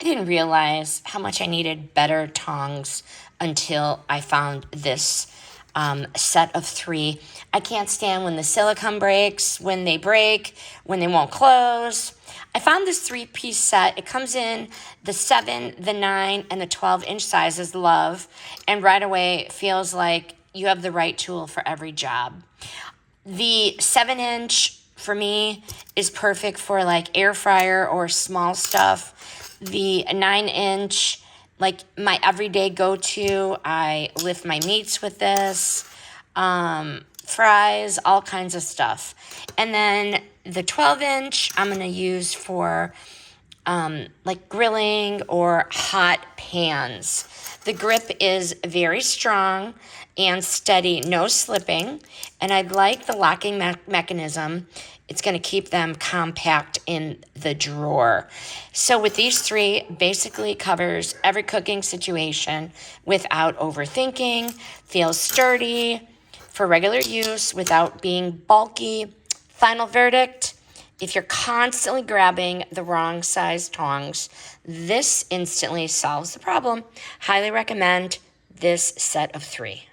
I didn't realize how much I needed better tongs until I found this set of 3. I can't stand when the silicone breaks, when they break, when they won't close. I found this 3-piece set. It comes in the 7, the 9, and the 12-inch sizes, love, and right away it feels like you have the right tool for every job. The 7-inch for me is perfect for like air fryer or small stuff. The 9-inch, like my everyday go-to, I lift my meats with this, fries, all kinds of stuff. And then the 12-inch I'm going to use for like grilling or hot pans. The grip is very strong and steady, no slipping, and I like the locking mechanism. It's going to keep them compact in the drawer. So with these 3, basically covers every cooking situation without overthinking, feels sturdy for regular use without being bulky. Final verdict: if you're constantly grabbing the wrong size tongs, this instantly solves the problem. Highly recommend this set of 3.